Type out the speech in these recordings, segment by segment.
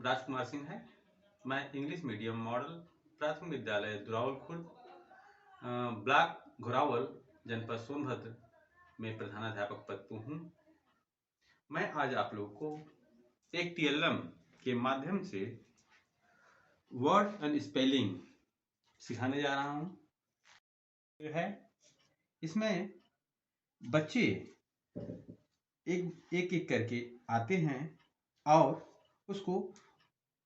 राजकुमार सिंह है। मैं English medium model प्राथमिक विद्यालय दुरावल खुर्द ब्लॉक घोरावल जनपद सोनभद्र में प्रधानाध्यापक पद पर हूँ। मैं आज आप लोग को एक TLM के माध्यम से वर्ड एंड स्पेलिंग सिखाने जा रहा हूँ। है इसमें बच्चे एक करके आते हैं और उसको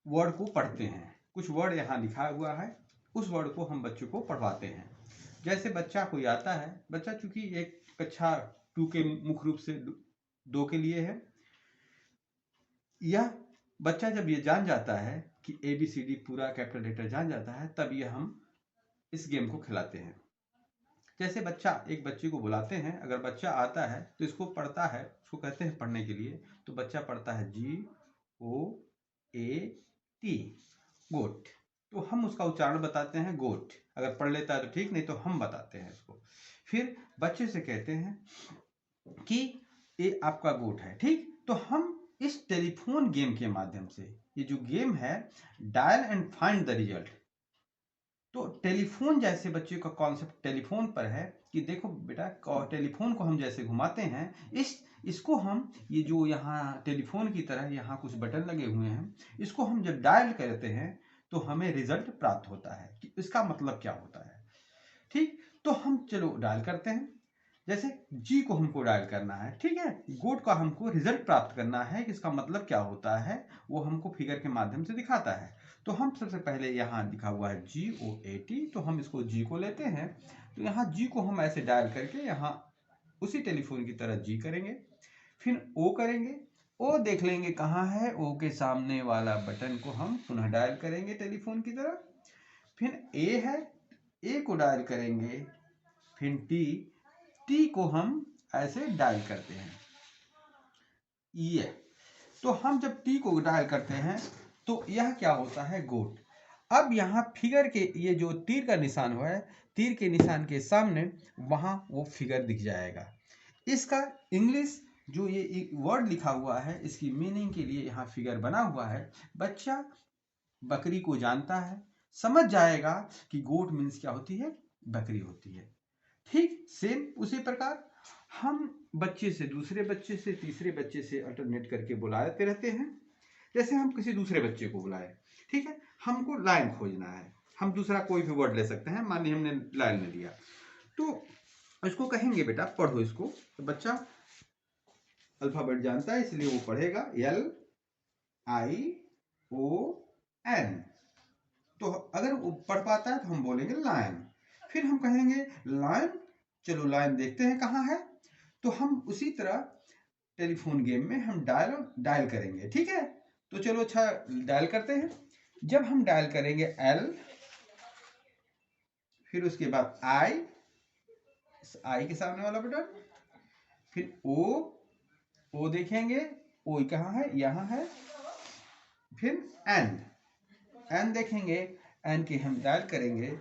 वर्ड को पढ़ते हैं। कुछ वर्ड यहाँ लिखा हुआ है, उस वर्ड को हम बच्चों को पढ़वाते हैं। जैसे बच्चा कोई आता है, बच्चा चूंकि एक कक्षा 2 के मुख्य रूप से 2 के लिए है, यह बच्चा जब ये जान जाता है कि ABCD पूरा कैपिटल लेटर जान जाता है, तब ये हम इस गेम को खिलाते हैं। जैसे एक बच्चे को बुलाते हैं, अगर बच्चा आता है तो इसको पढ़ता है, उसको कहते हैं पढ़ने के लिए, तो बच्चा पढ़ता है GOAT गोट। तो हम उसका उच्चारण बताते हैं गोट। अगर पढ़ लेता है तो ठीक, नहीं तो हम बताते हैं इसको। फिर बच्चे से कहते हैं कि ये आपका गोट है, ठीक। तो हम इस टेलीफोन गेम के माध्यम से, ये जो गेम है dial and find the result, तो टेलीफोन जैसे बच्चे का कॉन्सेप्ट टेलीफोन पर है कि देखो बेटा, टेलीफोन को हम जैसे घुमाते हैं, इसको हम, ये जो यहाँ टेलीफोन की तरह यहाँ कुछ बटन लगे हुए हैं, इसको हम जब डायल करते हैं तो हमें रिजल्ट प्राप्त होता है कि इसका मतलब क्या होता है, ठीक। तो हम चलो डायल करते हैं। जैसे G को हमको डायल करना है, ठीक है। गोट का हमको रिजल्ट प्राप्त करना है कि इसका मतलब क्या होता है, वो हमको फिगर के माध्यम से दिखाता है। तो हम सबसे पहले यहाँ लिखा हुआ है GOAT, तो हम इसको G को लेते हैं। तो यहाँ G को हम ऐसे डायल करके यहाँ उसी टेलीफोन की तरह G करेंगे, फिर O करेंगे। O देख लेंगे कहाँ है, O के सामने वाला बटन को हम पुनः डायल करेंगे टेलीफोन की तरह। फिर A है, A को डायल करेंगे। फिर T को हम ऐसे डायल करते हैं, ये। तो हम जब T को डायल करते हैं तो यह क्या होता है, गोट। अब यहाँ फिगर के ये जो तीर का निशान हुआ है, तीर के निशान के सामने वहां वो फिगर दिख जाएगा। इसका इंग्लिश जो ये वर्ड लिखा हुआ है, इसकी मीनिंग के लिए यहाँ फिगर बना हुआ है। बच्चा बकरी को जानता है, समझ जाएगा कि गोट मीन्स क्या होती है, बकरी होती है, ठीक। सेम उसी प्रकार हम बच्चे से दूसरे बच्चे से तीसरे बच्चे से अल्टरनेट करके बुलाते रहते हैं। जैसे हम किसी दूसरे बच्चे को बुलाए, ठीक है, हमको लाइन खोजना है, हम दूसरा कोई भी वर्ड ले सकते हैं। मान ली हमने लाइन ले लिया, तो इसको कहेंगे बेटा पढ़ो इसको। तो बच्चा अल्फाबेट जानता है, इसलिए वो पढ़ेगा LION। तो अगर वो पढ़ पाता है तो हम बोलेंगे लाइन। फिर हम कहेंगे लाइन, चलो लाइन देखते हैं कहाँ है। तो हम उसी तरह टेलीफोन गेम में हम डायल करेंगे, ठीक है। तो चलो अच्छा डायल करते हैं। जब हम डायल करेंगे L, फिर उसके बाद I के सामने वाला बटन, फिर O देखेंगे, O कहाँ है, यहाँ है। फिर N देखेंगे, N के हम डायल करेंगे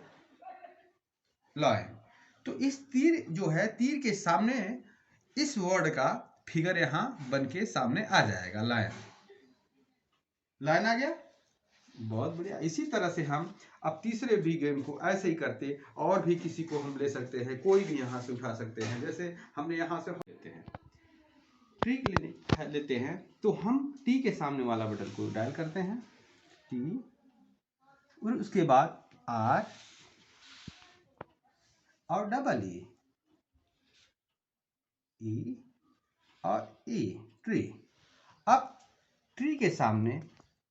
लाइन। तो इस तीर जो है, तीर के सामने इस वर्ड का फिगर यहाँ बन के सामने आ जाएगा, लाइन आ गया, बहुत बढ़िया। इसी तरह से हम अब तीसरे भी गेम को ऐसे ही करते, और भी किसी को हम ले सकते हैं, कोई भी यहाँ से उठा सकते हैं। जैसे हमने यहाँ से लेते हैं, ट्रिक लेते हैं, तो हम T के सामने वाला बटन को डायल करते हैं, T, और उसके बाद R और E और E, ट्री। अब ट्री के सामने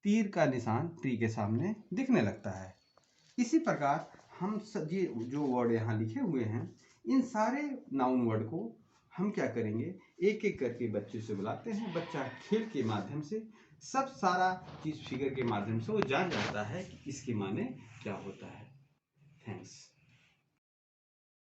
तीर का निशान ट्री के सामने दिखने लगता है। इसी प्रकार हम ये जो वर्ड यहाँ लिखे हुए हैं, इन सारे नाउन वर्ड को हम क्या करेंगे, एक एक करके बच्चे से बुलाते हैं। बच्चा खेल के माध्यम से सब सारा चीज फिगर के माध्यम से वो जान जाता है कि इसके माने क्या होता है। थैंक्स।